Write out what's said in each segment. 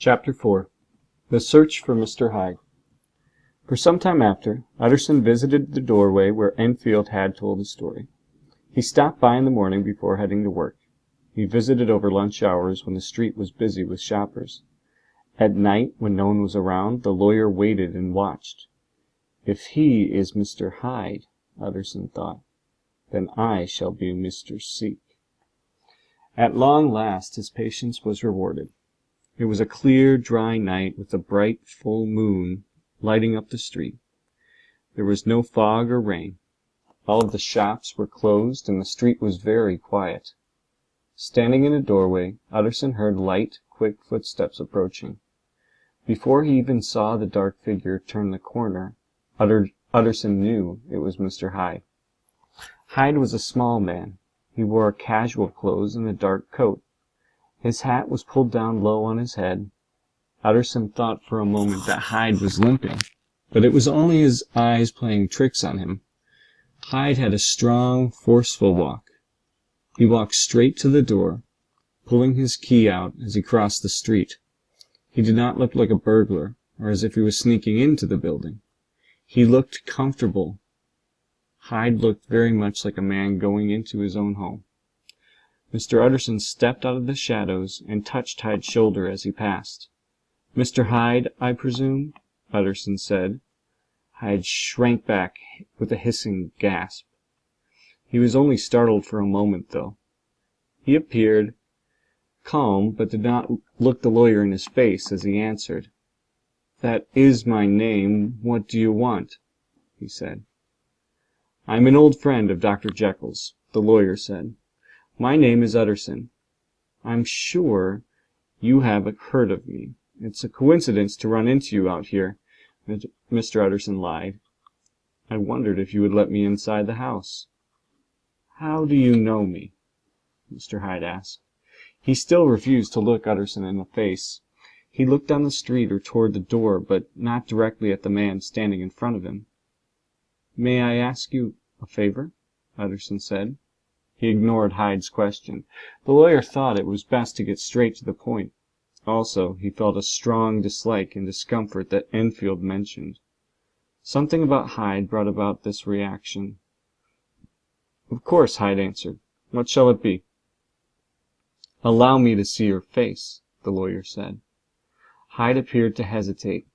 Chapter 4. The Search for Mr. Hyde. For some time after, Utterson visited the doorway where Enfield had told his story. He stopped by in the morning before heading to work. He visited over lunch hours when the street was busy with shoppers. At night, when no one was around, the lawyer waited and watched. If he is Mr. Hyde, Utterson thought, then I shall be Mr. Seek. At long last his patience was rewarded. It was a clear, dry night with a bright, full moon lighting up the street. There was no fog or rain. All of the shops were closed and the street was very quiet. Standing in a doorway, Utterson heard light, quick footsteps approaching. Before he even saw the dark figure turn the corner, Utterson knew it was Mr. Hyde. Hyde was a small man. He wore casual clothes and a dark coat. His hat was pulled down low on his head. Utterson thought for a moment that Hyde was limping, but it was only his eyes playing tricks on him. Hyde had a strong, forceful walk. He walked straight to the door, pulling his key out as he crossed the street. He did not look like a burglar, or as if he was sneaking into the building. He looked comfortable. Hyde looked very much like a man going into his own home. Mr. Utterson stepped out of the shadows and touched Hyde's shoulder as he passed. "Mr. Hyde, I presume?" Utterson said. Hyde shrank back with a hissing gasp. He was only startled for a moment, though. He appeared calm, but did not look the lawyer in his face as he answered. "That is my name. What do you want?" he said. "I am an old friend of Dr. Jekyll's," the lawyer said. "My name is Utterson. I'm sure you have heard of me. It's a coincidence to run into you out here." Mr. Utterson lied. "I wondered if you would let me inside the house." "How do you know me?" Mr. Hyde asked. He still refused to look Utterson in the face. He looked down the street or toward the door, but not directly at the man standing in front of him. "May I ask you a favor?" Utterson said. He ignored Hyde's question. The lawyer thought it was best to get straight to the point. Also, he felt a strong dislike and discomfort that Enfield mentioned. Something about Hyde brought about this reaction. "Of course," Hyde answered. "What shall it be?" "Allow me to see your face," the lawyer said. Hyde appeared to hesitate.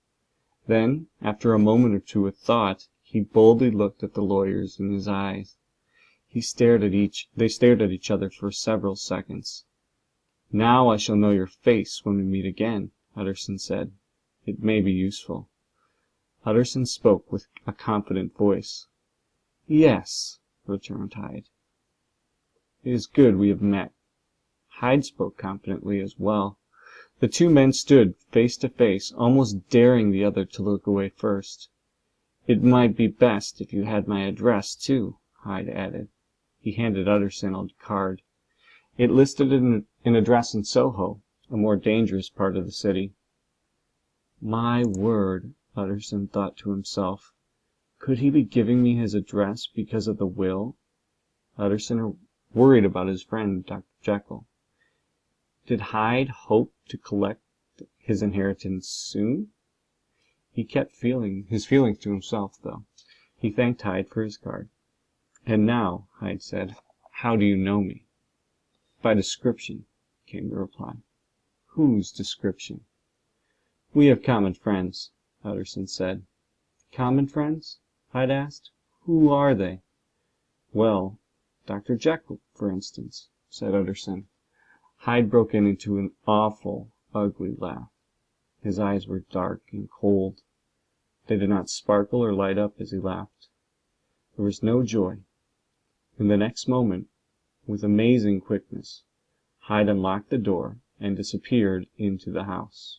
Then, after a moment or two of thought, he boldly looked at the lawyers in his eyes. They stared at each other for several seconds. "Now I shall know your face when we meet again," Utterson said. "It may be useful." Utterson spoke with a confident voice. "Yes," returned Hyde. "It is good we have met." Hyde spoke confidently as well. The two men stood face to face, almost daring the other to look away first. "It might be best if you had my address, too," Hyde added. He handed Utterson a card. It listed an address in Soho, a more dangerous part of the city. "My word," Utterson thought to himself. "Could he be giving me his address because of the will?" Utterson worried about his friend, Dr. Jekyll. Did Hyde hope to collect his inheritance soon? He kept his feelings to himself, though. He thanked Hyde for his card. "And now," Hyde said, "how do you know me?" "By description," came the reply. "Whose description?" "We have common friends," Utterson said. "Common friends?" Hyde asked. "Who are they?" "Well, Dr. Jekyll, for instance," said Utterson. Hyde broke into an awful, ugly laugh. His eyes were dark and cold. They did not sparkle or light up as he laughed. There was no joy. In the next moment, with amazing quickness, Hyde unlocked the door and disappeared into the house.